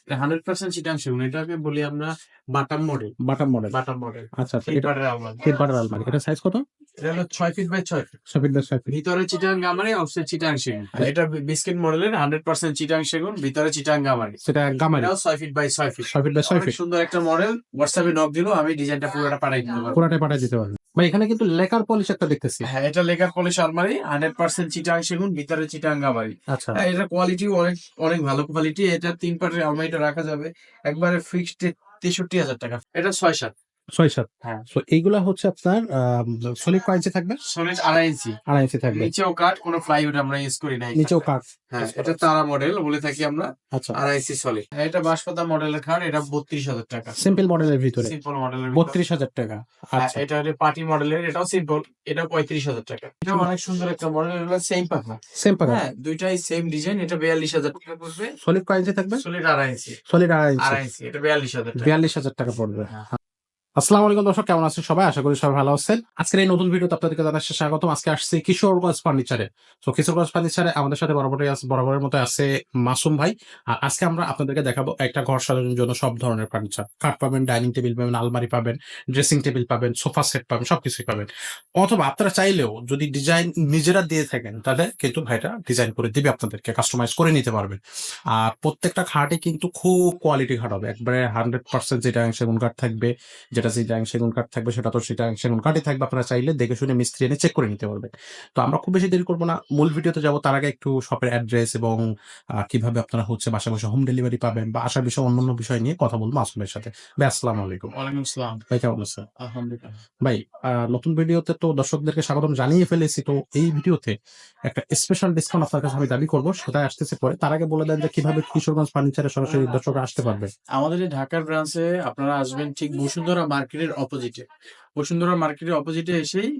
100% চিটাং সেগুন, এটাকে বলি আমরা বাটাম মডেল। বাটাম মডেল। বাটাম মডেল আচ্ছা আচ্ছা, তিন এটা পাটের আলমারি। 3 পাটের আলমারি। এটা সাইজ কত? এটা হলো 6 feet by 6 feet. 6 feet by 6 feet. ভিতরে চিটাং গামারি, আউটসাইড চিটাং সেগুন। এটা বিস্কিট মডেলের 100% চিটাং সেগুন, ভিতরে চিটাং গামারি। সেটা গামারি। এটাও 6 feet by 6 feet. 6 feet by 6 অনেক ফিট। সুন্দর একটা মডেল। হোয়াটসঅ্যাপে নক দিলো, আমি ডিজাইনটা পুরোটা পাঠাই দিতে পারবো। পুরাটাই পাঠিয়ে দিতে পারবেন ভাই। এখানে কিন্তু লেকার পলিশ একটা দেখতেছি। হ্যাঁ, এটা লেকার পলিশ আলমারি, 100% চিটাং সেগুন, ভিতরে চিটাং গামারি। আচ্ছা, হ্যাঁ, এটা কোয়ালিটি অনেক অনেক ভালো কোয়ালিটি। এটা 3 পাটের আলমারিটা রাখা যাবে একবারে ফিক্সড 63,000 টাকা। এটা 6-7। 6-7। হ্যাঁ, সো এইগুলা হচ্ছে আপনার সলিড কয় ইঞ্চি থাকবে? সলিড 2.5 ইঞ্চি। 2.5 ইঞ্চি থাকবে। নিচেও কাঠ, কোনো প্লাইউড আমরা ইউজ করি না। নিচেও কাঠ। হ্যাঁ, এটা তারা মডেল বলে থাকি আমরা। আচ্ছা, 2.5 ইঞ্চি সলিড। হ্যাঁ, এটা বাঁশপাতা মডেলের খাট, এটা 32,000 টাকা। সিম্পল মডেলের ভিতরে সিম্পল মডেলের 32,000 টাকা। হ্যাঁ, আচ্ছা, এটা হলো পার্টি মডেলের, এটাও সিম্পল, এটা 35,000 টাকা। এটাও অনেক সুন্দর একটা মডেল, এটা সেম পাখা। সেম পাকা। হ্যাঁ, দুইটাই সেম ডিজাইন। এটা 42,000 টাকা পড়বে। সলিড কয় ইঞ্চি থাকবে? সলিড 2.5 ইঞ্চি। সলিড 2.5 ইঞ্চি। 2.5 ইঞ্চি, এটা 42,000 টাকা। 42,000 টাকা পড়বে। হ্যাঁ। আসসালামু আলাইকুম দর্শক, কেমন আছেন সবাই? আশা করি সবাই ভালো আছেন। আজকের এই নতুন ভিডিওতে আপনাদেরকে জানাচ্ছি স্বাগতম। আজকে আসছে কিশোরগঞ্জ ফার্নিচারে। তো কিশোরগঞ্জ ফার্নিচারে আমাদের সাথে বরাবরের মতো আছে মাসুম ভাই। আর আজকে আমরা আপনাদেরকে দেখাবো একটা ঘর সাজানোর জন্য সব ধরনের ফার্নিচার। খাট পাবেন, ডাইনিং টেবিল পাবেন, আলমারি পাবেন, ড্রেসিং টেবিল পাবেন, সোফা সেট পাবেন, সবকিছুই পাবেন। অথবা আপনারা চাইলেও যদি ডিজাইন নিজেরা দিয়ে থাকেন, তাহলে কিন্তু ভাইটা ডিজাইন করে দিবে, আপনাদেরকে কাস্টমাইজ করে নিতে পারবেন। আর প্রত্যেকটা খাটই কিন্তু খুব কোয়ালিটি খাট হবে, একবারে 100% যেটা সেগুন কাঠ থাকবে, যেটা চিটাং সেগুন কাঠ থাকবে সেটা তো চিটাং সেগুন কাঠই থাকবে। আপনারা চাইলে দেখে শুনে মিস্ত্রি এনে চেক করে নিতে পারবেন। তো আমরা খুব বেশি দেরি করবো না, মূল ভিডিওতে যাবো। তার আগে একটু শপের অ্যাড্রেস এবং কিভাবে আপনারা হচ্ছে বাসা বসে হোম ডেলিভারি পাবেন বা আসার বিষয় অন্যান্য বিষয় নিয়ে কথা বলবো আসমের সাথে। ভাই আসসালামু আলাইকুম। ওয়ালাইকুম আসসালাম। ভাই কেমন আছেন? আলহামদুলিল্লাহ। ভাই নতুন ভিডিওতে তো দর্শকদেরকে স্বাগতম জানিয়ে ফেলেছি। তো এই ভিডিওতে একটা স্পেশাল ডিসকাউন্ট আপনার কাছে আমি দাবি করবো, সেটা আসতেছে পরে। তার আগে বলে দেন যে কিভাবে কিশোরগঞ্জ ফার্নিচারে সরাসরি দর্শকরা আসতে পারবে। আমাদের এই ঢাকার ব্রাঞ্চে আপনারা আসবেন ঠিক বসুন্ধরা মার্কেটের অপোজিটে। বসুন্ধরা মার্কেটের অপোজিটে এসেই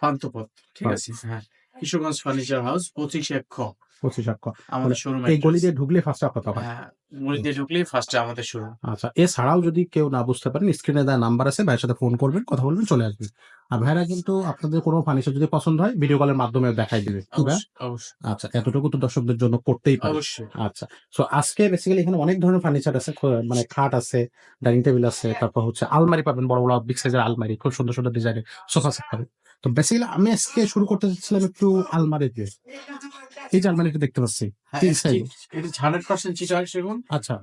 পান্থপথ। ঠিক হ্যাঁ, আছে? হ্যাঁ। কিশোরগঞ্জ ফার্নিচার হাউস 25 খ 25 লক্ষ। আমাদের শোরুম এই গলি অ্যাড্রেস। দিয়ে ঢুকলে ফার্স্টে আপনার দোকান। হ্যাঁ, গলি দিয়ে ঢুকলেই ফার্স্টে আমাদের শোরুম। আচ্ছা, এছাড়াও যদি কেউ না বুঝতে পারেন, স্ক্রিনে দেওয়া নাম্বার আছে, ভাইয়ের সাথে ফোন করবেন, কথা বলবেন, চলে আসবেন। আর ভাইরা কিন্তু আপনাদের কোনো ফার্নিচার যদি পছন্দ হয় ভিডিও কলের মাধ্যমে দেখাই দিবে। কি ভাই? অবশ্যই, অবশ্যই, আচ্ছা, এতটুকু তো দর্শকদের জন্য করতেই পারে। অবশ্যই। আচ্ছা, সো আজকে বেসিক্যালি এখানে অনেক ধরনের ফার্নিচার আছে, মানে খাট আছে, ডাইনিং টেবিল আছে, তারপর হচ্ছে আলমারি পাবেন, বড় বড় বিগ সাইজের আলমারি, খুব সুন্দর সুন্দর ডিজাইনের সোফা সেট পাবেন। তো বেসিক্যালি আমি আজকে শুরু করতে চাচ্ছিলাম একটু আলমারি দিয়ে। এই যে আলমারিটা দেখতে পাচ্ছি হ্যাঁ, তিন এটা সাইজ। ঠিক। এটা 100% চিটাং সেগুন। আচ্ছা,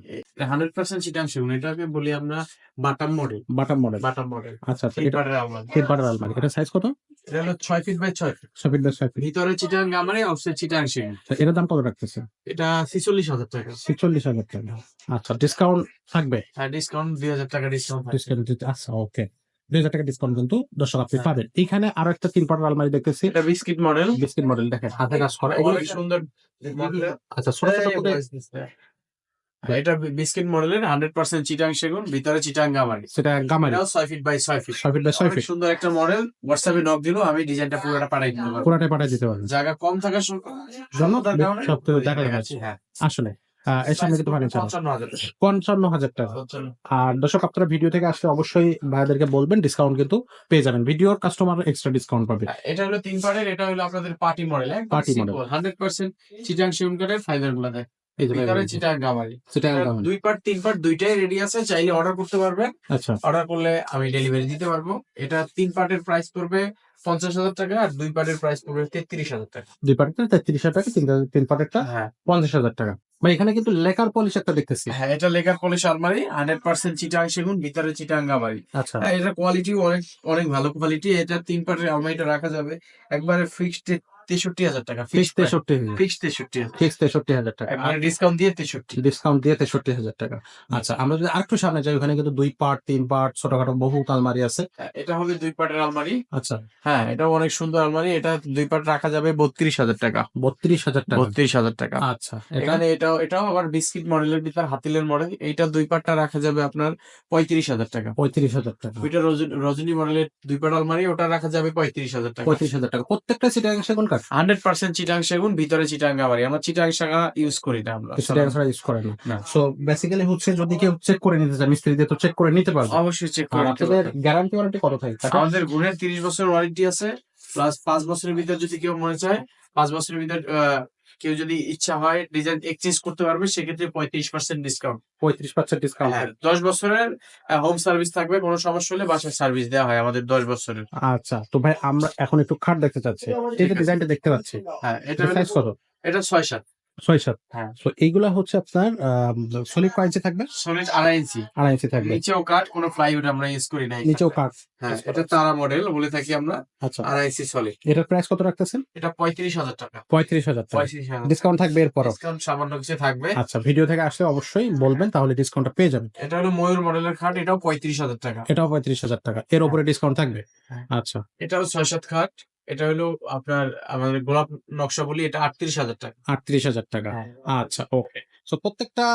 100% চিটাং সেগুন, এটাকে বলি আমরা বাটাম মডেল। বাটাম মডেল। বাটাম মডেল আচ্ছা আচ্ছা, 3 এটা পাটের আলমারি। 3 পাটের আলমারি। এটা সাইজ কত? এটা হলো 6 feet by 6 feet. 6 feet by 6 feet. ভিতরে চিটাং গামারি, আউটসাইড চিটাং সেগুন। এটার দাম কত রাখতেছে? এটা 46,000 টাকা। 46,000 টাকা। আচ্ছা, ডিসকাউন্ট থাকবে? হ্যাঁ, ডিসকাউন্ট 2,000 টাকা ডিসকাউন্ট থাকবে। ডিসকাউন্ট দিতে আচ্ছা, ওকে। 2,000 টাকা ডিসকাউন্ট কিন্তু দর্শক আপনি হ্যাঁ। পাবেন। এইখানে আরো একটা 3 পাটের আলমারি দেখতেছি। এটা বিস্কিট মডেল। বিস্কিট মডেল, দেখেন হাতে কাজ করা। এগুলো অনেক সুন্দর মডেল। আচ্ছা, ছোট ছোট করে এটা বিস্কিট মডেলের 100% চিটাং সেগুন, ভিতরে চিটাং গামারি। সেটা গামারি। এটাও 6 feet by 6 feet. 6 feet by 6 অনেক ফিট। সুন্দর একটা মডেল। হোয়াটসঅ্যাপে নক দিলো, আমি ডিজাইনটা পুরোটা পাঠাই দিতে পারবো। পুরাটাই পাঠিয়ে দিতে পারবেন। জায়গা কম থাকার জন্য কারণে সব তো দেখা দেখা যাচ্ছে। হ্যাঁ। আসলে এর সামনে কিন্তু ফার্নিচার 55,000 টাকা। 55,000 টাকা। 55। আর দর্শক আপনারা ভিডিও থেকে আসলে অবশ্যই ভাইদেরকে বলবেন, ডিসকাউন্ট কিন্তু পেয়ে যাবেন। ভিডিওর কাস্টমার এক্সট্রা ডিসকাউন্ট পাবে। এটা হলো 3 পার্টের, এটা হলো আপনাদের party model. Party model. Simple 100% Chittagong সেগুন কাঠের ফাইবার গুলা দেয়। এই যে ভিতরে চিটাং গামারি। সেটা এটা গামারি। 2 পার্ট 3 পার্ট দুইটাই রেডি আছে, চাইলে অর্ডার করতে পারবেন। আচ্ছা, অর্ডার করলে আমি ডেলিভারি দিতে পারবো। এটা 3 পার্টের প্রাইস পড়বে 50,000 টাকা, আর 2 পার্টের প্রাইস পড়বে 33,000 টাকা। 2 পার্টেরটা 33,000 টাকা, 3 পার্টেরটা হ্যাঁ, 50,000 টাকা। ভাই এখানে কিন্তু লেকার পলিশ একটা দেখতেছি। হ্যাঁ, এটা লেকার পলিশ আলমারি, 100% চিটাং সেগুন, ভিতরে চিটাং গামারি। আচ্ছা, হ্যাঁ, এটা কোয়ালিটি অনেক অনেক ভালো কোয়ালিটি। এটা 3 পার্টের আলমারিটা রাখা যাবে একবারে ফিক্সড 63,000 টাকা। ফিক্স 63,000। ফিক্সড 63,000। ফিক্স 63,000 টাকা। মানে ডিসকাউন্ট দিয়ে 63। ডিসকাউন্ট দিয়ে 63,000 টাকা। আচ্ছা, আমরা যদি আরেকটু সামনে যাই, ওখানে কিন্তু 2 পার্ট 3 পার্ট ছোটখাটো বহু আলমারি আছে। এটা হবে 2 পার্টের আলমারি। আচ্ছা, হ্যাঁ, এটাও অনেক সুন্দর আলমারি। এটা 2 পার্ট রাখা যাবে 32,000 টাকা। 32,000 টাকা। 32,000 টাকা। আচ্ছা, এটা এখানে এটাও আবার বিস্কিট মডেলের ভিতর হাতিলের মডেল। এইটা 2 পার্টটা রাখা যাবে আপনার 35,000 টাকা। 35,000 টাকা। ওইটা রজনী মডেলের 2 পার্ট আলমারি, ওটা রাখা যাবে 35,000 টাকা। 35,000 টাকা। প্রত্যেকটা চিটাগাং সেগুন কাঠ। 100% চিটাং সেগুন, ভিতরে চিটাং গামারি। আমরা চিটাং শাখা ইউজ করি না আমরা। চিটাগাং ছাড়া ইউজ করেন না। না, সো বেসিক্যালি হচ্ছে যদি কেউ চেক করে নিতে চায়, মিস্ত্রি দিয়ে তো চেক করে নিতে পারবে। অবশ্যই চেক আর করে নিতে আপনাদের পারবেন। গ্যারান্টি ওয়ারেন্টি কত থাকে? আমাদের গুণের 30 বছর ওয়ারেন্টি আছে। প্লাস 5 বছরের ভিতর যদি কেউ মনে চায় 5 বছরের ভিতর কেউ যদি ইচ্ছা হয় ডিজাইন এক্সচেঞ্জ করতে পারবে, সেক্ষেত্রে 35% ডিসকাউন্ট। 35% ডিসকাউন্ট। হ্যাঁ, 10 বছরের হোম সার্ভিস থাকবে, কোনো সমস্যা হলে বাসায় সার্ভিস দেওয়া হয় আমাদের 10 বছরের। আচ্ছা, তো ভাই আমরা এখন একটু খাট দেখতে চাচ্ছি। এই যে ঠিক আছে। ডিজাইনটা দেখতে পাচ্ছি, হ্যাঁ, এটা এটা সাইজ কত? এটা 6-7। 6-7। হ্যাঁ, তো এইগুলা হচ্ছে আপনার সলিড কয় ইঞ্চি থাকবে? সলিড 2.5 ইঞ্চি। 2.5 ইঞ্চি থাকবে। নিচেও কাঠ, কোনো প্লাইউড আমরা ইউজ করি না। নিচেও কাঠ। হ্যাঁ, এটা তারা মডেল বলে থাকি আমরা। আচ্ছা, 2.5 ইঞ্চি সলিড। এটার প্রাইস কত রাখতেছেন? এটা 35,000 টাকা। 35,000 টাকা। 35,000 ডিসকাউন্ট থাকবে এরপরও? ডিসকাউন্ট সামান্য কিছু থাকবে। আচ্ছা, ভিডিও থেকে আসলে অবশ্যই বলবেন, তাহলে ডিসকাউন্টটা পেয়ে যাবেন। এটা হলো ময়ূর মডেলের খাট, এটাও 35,000 টাকা। এটাও 35,000 টাকা। এর উপরে ডিসকাউন্ট থাকবে? হ্যাঁ। আচ্ছা, এটাও 6-7 খাট। এটা হলো আপনার আমাদের গোলাপ নকশা বলি, এটা 38,000 টাকা। 38,000 টাকা। হ্যাঁ। আচ্ছা, ওকে। সো প্রত্যেকটা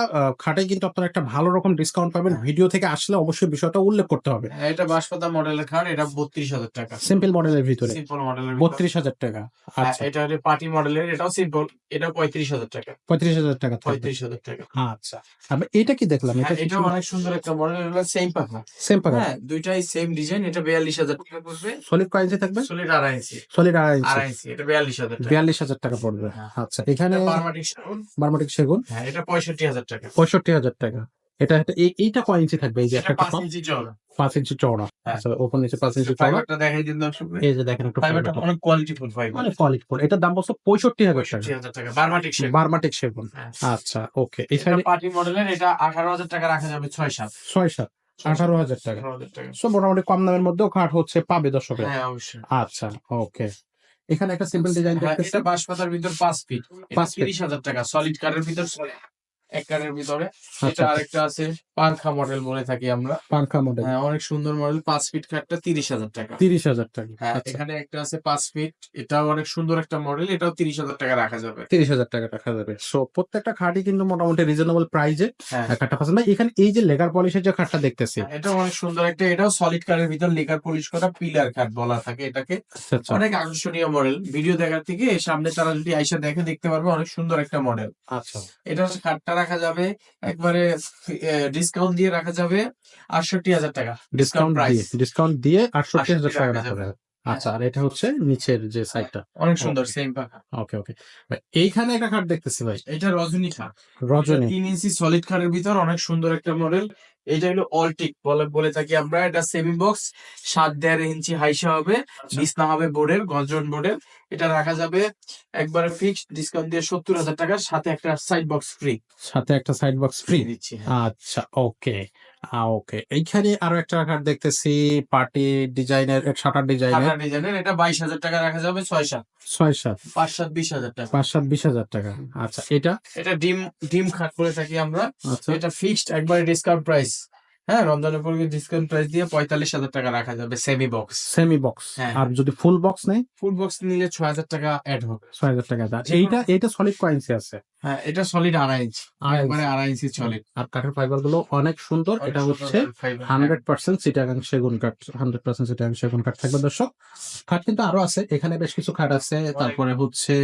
খাটে কিন্তু আপনারা একটা ভালো রকম ডিসকাউন্ট পাবেন। হ্যাঁ। ভিডিও থেকে আসলে অবশ্যই বিষয়টা উল্লেখ করতে হবে। হ্যাঁ, এটা বাঁশপাতা মডেলের খাট, এটা 32,000 টাকা। সিম্পল মডেলের ভিতরে সিম্পল মডেলের 32,000 টাকা। হ্যাঁ, আচ্ছা, এটা হলো পার্টি মডেলের, এটাও সিম্পল, এটাও 35,000 টাকা। 35,000 টাকা থাকবে। 35,000 টাকা। আচ্ছা, আমি এটা কি দেখলাম? হ্যাঁ, এটা কি এটাও অনেক সুন্দর একটা মডেল, হলো সেম পাখা। সেম পাকা? হ্যাঁ, দুইটাই সেম ডিজাইন। এটা 42,000 টাকা পড়বে। সলিড কয় ইঞ্চি থাকবে? সলিড 2.5 ইঞ্চি। সলিড 2.5 ইঞ্চি। 2.5 ইঞ্চি, এটা 42,000 টাকা। 42,000 টাকা পড়বে। হ্যাঁ। আচ্ছা, এখানে এটা বার্মাটিক সেগুন। বার্মাটিক সেগুন। হ্যাঁ, এটা 65,000 টাকা। 65,000 টাকা। এটা এইটা কয় ইঞ্চি থাকবে? এই যে এটা একটা 5 ইঞ্চি চওড়া। 5 ইঞ্চি চওড়া। হ্যাঁ। আচ্ছা, ওপর নিচে 5 ইঞ্চি চওড়া। ফাইবারটা দেখাই দিন দর্শকদের। এই যে দেখেন একটু ফাইবারটা ফাইবারটা অনেক কোয়ালিটিফুল ফাইবার। অনেক কোয়ালিটিফুল। এটার দাম বলছো 65,000 টাকা। 65,000 টাকা। বার্মাটিক সেগুন। বার্মাটিক সেগুন। হ্যাঁ। আচ্ছা, ওকে। এটা এখানে পার্টি মডেলের, এটা 18,000 টাকা রাখা যাবে 6-7। 6-7 18,000 টাকা। 18,000 টাকা। সো মোটামুটি কম দামের মধ্যেও খাট হচ্ছে পাবে দর্শকরা। হ্যাঁ, অবশ্যই। আচ্ছা, ওকে। এখানে একটা সিম্পল ডিজাইন হ্যাঁ, দেখতেছি। এটা বাঁশপাতার ভিতর 5 ফিট। এটা 5 ফিট। 30,000 টাকা। সলিড কাঠের ভিতর, এক কাঠের ভিতরে। এটা আচ্ছা, আরেকটা আছে পাংখা মডেল বলে থাকি আমরা। পাংখা মডেল। হ্যাঁ, অনেক সুন্দর মডেল। 5 ফিট খাটটা 30,000 টাকা। 30,000 টাকা। হ্যাঁ, আচ্ছা, এখানে একটা আছে 5 ফিট, এটাও অনেক সুন্দর একটা মডেল, এটাও 30,000 টাকা রাখা যাবে। 30,000 টাকা রাখা যাবে। সো প্রত্যেকটা খাটই কিন্তু মোটামুটি রিজনেবল প্রাইজে হ্যাঁ, খাটটা পাচ্ছেন। ভাই এখানে এই যে লেগার পলিশের যে খাটটা দেখতেছি, এটাও অনেক সুন্দর একটা, এটাও সলিড কাঠের ভিতর লেকার পলিশ করা পিলার কাঠ বলা থাকে এটাকে। আচ্ছা আচ্ছা অনেক আকর্ষণীয় মডেল। ভিডিও দেখার থেকে সামনে তারা যদি আইসা দেখে দেখতে পারবে, অনেক সুন্দর একটা মডেল। আচ্ছা, এটার খাটটা রাখা যাবে একবারে ডিসকাউন্ট দিয়ে রাখা যাবে 68,000 টাকা। ডিসকাউন্ট প্রাইস দিয়ে 68,000 টাকা রাখা রাখা যাবে। যাবে। আচ্ছা, আর এটা হচ্ছে নিচের যে সাইডটা। অনেক সুন্দর Okay. সেম পাখা। ওকে ওকে। ভাই এইখানে একটা খাট দেখতেছি ভাই, এটা রজনী খাট। রজনী। 3 ইঞ্চি সলিড কাঠের ভিতর অনেক সুন্দর একটা মডেল। এটা হলো অলটিক বলে থাকি আমরা। এটা সেমি বক্স, 7.5 ইঞ্চি হাইসা হবে, বিছনা হবে বোর্ডের, গর্জন বোর্ডের। এটা রাখা যাবে একবারে ফিক্সড ডিসকাউন্ট দিয়ে 70,000 টাকার সাথে একটা সাইড বক্স ফ্রি সাথে একটা সাইড বক্স ফ্রি দিচ্ছি। আচ্ছা, ওকে। ওকে, এইখানে আরো একটা কার্ড দেখতেছি, পার্টি ডিজাইনের, শাটার ডিজাইনের। টাটা ডিজাইনের, এটা 22,000 টাকা রাখা যাবে 6-7। 6-7 5-7 20,000 টাকা। 5-7 20,000 টাকা। আচ্ছা, এটা এটা ডিম খাট করে থাকি আমরা। আচ্ছা, এটা ফিক্সড একবারে ডিসকাউন্ট প্রাইস। হ্যাঁ, রমজানের পর ডিসকাউন্ট প্রাইস দিয়ে 45,000 টাকা রাখা যাবে সেমি বক্স। Semi box. হ্যাঁ, আর যদি ফুল বক্স নেই ফুল বক্স নিলে 6,000 টাকা অ্যাড হবে। 6,000 টাকা দাম। যে কোনো- এইটা সলিড কয়েন্সি আছে। হ্যাঁ, এটা সলিড 2.5 ইঞ্চি। 2.5 একবারে 2.5 ইঞ্চি সলিড। আর কাঠের ফাইবার গুলো অনেক সুন্দর। এটা হচ্ছে 100% চিটাগাং সেগুন কাঠ। 100% চিটাগাং সেগুন কাঠ থাকবে দর্শক। খাট কিন্তু আরো আছে, এখানে বেশ কিছু খাট আছে। তারপরে হচ্ছে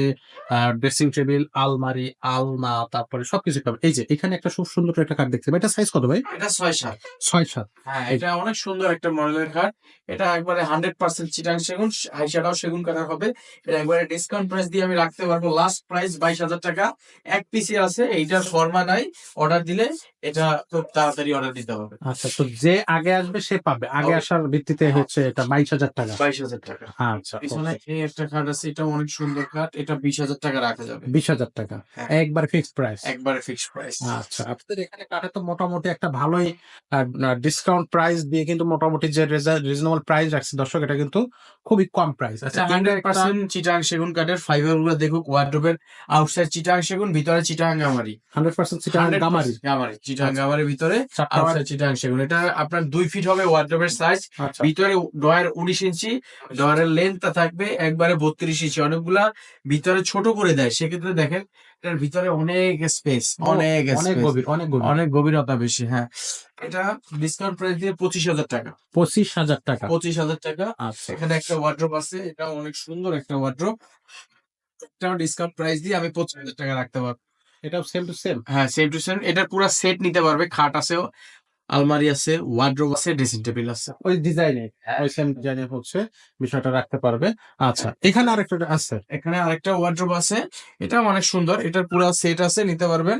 ড্রেসিং টেবিল, আলমারি, আলনা, তারপরে সবকিছু পাবে। এই যে এখানে একটা খুব সুন্দর একটা কাঠ দেখতে পাই। এটা সাইজ কত ভাই? এটা 6-7। 6-7। হ্যাঁ, এটা অনেক সুন্দর একটা মডেলের খাট। এটা একবারে 100% চিটাং সেগুন, হাইসাটাও সেগুন কাঠের হবে। এটা একবারে ডিসকাউন্ট প্রাইস দিয়ে আমি রাখতে পারবো লাস্ট প্রাইস 22,000 টাকা। এক পিসি আছে, এইটার ফর্মা নাই। অর্ডার দিলে এটা খুব তাড়াতাড়ি অর্ডার দিতে হবে। আচ্ছা, তো যে আগে আসবে সে পাবে। আগে আসার ভিত্তিতে হচ্ছে এটা 22,000 টাকা। 22,000 টাকা। আচ্ছা, পিছনে এই একটা খাট আছে, এটা অনেক সুন্দর খাট। এটা 20,000 টাকা রাখা যাবে। 20,000 টাকা হ্যাঁ। একবার ফিক্সড প্রাইস। একবারে ফিক্সড প্রাইস। আচ্ছা, আপনাদের এখানে কাঠে তো মোটামুটি একটা ভালোই ডিসকাউন্ট প্রাইস দিয়ে কিন্তু মোটামুটি যে রিজনেবল প্রাইস রাখছে দর্শক, এটা কিন্তু খুবই কম প্রাইস। আচ্ছা, এটা 100% চিটাং সেগুন কাঠের। ফাইবার গুলো দেখুক, ওয়ার্ড্রোবের আউটসাইড চিটাং সেগুন, ভিতরে চিটাং গামারি। 100% চিটাগাং গামারি। গামারি, চিটাং আচ্ছা। গামারির ভিতরে চারটা আউটসাইড চিটাং সেগুন। এটা আপনার 2 ফিট হবে ওয়ার্ড্রোবের সাইজ। আচ্ছা, ভিতরে ডয়ার 19 ইঞ্চি, ডয়ারের লেন্থ থাকবে একবারে 32 ইঞ্চি। অনেকগুলা ভিতরে ছোট করে দেয়, সেক্ষেত্রে দেখেন এটার ভিতরে অনেক স্পেস, অনেক অনেক space, গভীর, অনেক গভীর। অনেক গভীরতা বেশি। হ্যাঁ, এটা ডিসকাউন্ট প্রাইস দিয়ে 25,000 টাকা। 25,000 টাকা। 25,000 টাকা। আচ্ছা, এখানে একটা ওয়ার্ড্রোব আছে, এটা অনেক সুন্দর একটা ওয়ার্ড্রোব। এটাও ডিসকাউন্ট প্রাইস দিয়ে আমি 25,000 টাকা রাখতে পারবো। এটাও সেম টু সেম। হ্যাঁ, সেম টু সেম। এটার পুরো সেট নিতে পারবে, খাট আছে, আলমারি আছে, ওয়ার্ড্রোব আছে, ড্রেসিং টেবিল আছে। ওই ডিজাইনে হ্যাঁ। ওই সেম ডিজাইনে হচ্ছে বিষয়টা রাখতে পারবে। আচ্ছা, এখানে আরেকটা আছে। এখানে আরেকটা ওয়ার্ড্রোব আছে, এটাও অনেক সুন্দর, এটার পুরো সেট আছে, নিতে পারবেন।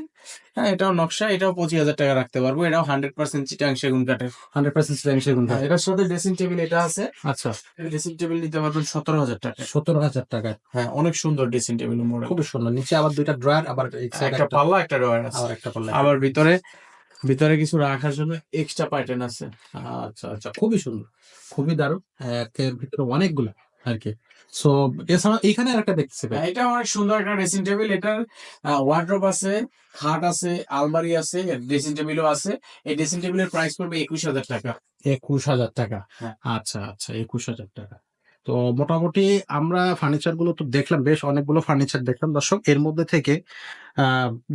হ্যাঁ, এটাও নকশা, এটাও 25,000 টাকা রাখতে পারবো। এটাও 100% চিটাং সেগুন কাঠের। 100% সেম সেগুন কাঠ। হ্যাঁ, এটার সাথে ড্রেসিং টেবিল এটা আছে, আচ্ছা, ড্রেসিং টেবিল নিতে পারবেন 17,000 টাকা। 17,000 টাকায়। হ্যাঁ, অনেক সুন্দর ড্রেসিং টেবিল মডেল। খুবই সুন্দর। নিচে আবার দুইটা ড্রয়ার, আবার এই সাইড একটা পাল্লা, একটা ড্রয়ার আছে, আবার একটা পাল্লা। আবার ভিতরে ভিতরে কিছু রাখার জন্য এক্সট্রা পার্টেন আছে। আচ্ছা আচ্ছা, খুবই সুন্দর, খুবই দারুণ। এর ভিতরে অনেকগুলো আর কি। সো এছাড়া এইখানে আরেকটা দেখতেছি ভাই। এটা অনেক সুন্দর একটা ড্রেসিং টেবিল, এটার ওয়ার্ড্রোব আছে, খাট আছে, আলমারি আছে, ড্রেসিং টেবিলও আছে। এই ড্রেসিং টেবিলের প্রাইস পড়বে 21,000 টাকা। 21,000 টাকা। হ্যাঁ। আচ্ছা আচ্ছা, 21,000 টাকা। তো মোটামুটি আমরা ফার্নিচার গুলো তো দেখলাম, বেশ অনেকগুলো ফার্নিচার দেখলাম দর্শক। এর মধ্যে থেকে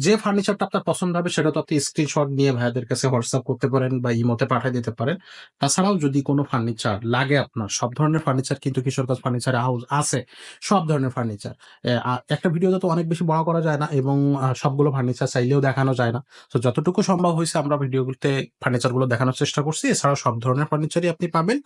যে ফার্নিচারটা আপনার পছন্দ হবে সেটা তো আপনি স্ক্রিনশট নিয়ে ভাইয়াদের কাছে হোয়াটসঅ্যাপ করতে পারেন বা ইমোতে পাঠিয়ে দিতে পারেন। তাছাড়াও যদি কোনো ফার্নিচার লাগে আপনার, সব ধরনের ফার্নিচার কিন্তু কিশোরগঞ্জ ফার্নিচার হাউস আছে, সব ধরনের ফার্নিচার। একটা ভিডিওতে তো অনেক বেশি বড় করা যায় না এবং সবগুলো ফার্নিচার চাইলেও দেখানো যায় না। তো যতটুকু সম্ভব হয়েছে আমরা ভিডিওগুলোতে ফার্নিচার গুলো দেখানোর চেষ্টা করছি। এছাড়াও সব ধরনের ফার্নিচারই আপনি পাবেন,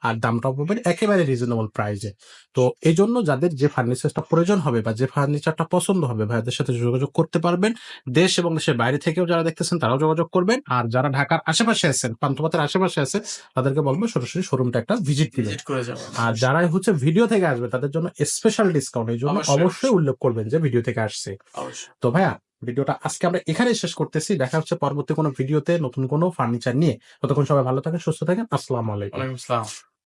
আর দামটাও পাবেন একেবারে রিজনেবল প্রাইসে। তো এই জন্য যাদের যে ফার্নিচারটা প্রয়োজন হবে বা যে ফার্নিচারটা পছন্দ হবে ভাইয়াদের সাথে যোগাযোগ করতে পারবেন। দেশ এবং দেশের বাইরে থেকেও যারা দেখতেছেন তারাও যোগাযোগ করবেন। আর যারা ঢাকার আশেপাশে আছেন, পান্থপথের আশেপাশে আছেন, তাদেরকে বলবো সরাসরি শোরুমটা একটা ভিজিট দিবেন। ভিজিট করে যাবেন। আর যারা হচ্ছে ভিডিও থেকে আসবে তাদের জন্য স্পেশাল ডিসকাউন্ট, এই জন্য অবশ্যই, অবশ্যই উল্লেখ করবেন যে ভিডিও থেকে আসছে। অবশ্যই। তো ভাইয়া, ভিডিওটা আজকে আমরা এখানেই শেষ করতেছি। দেখা হচ্ছে পরবর্তী কোনো ভিডিওতে নতুন কোনো ফার্নিচার নিয়ে। ততক্ষণ সবাই ভালো থাকেন, সুস্থ থাকেন। আসসালামু আলাইকুম। ওয়ালাইকুম আসসালাম।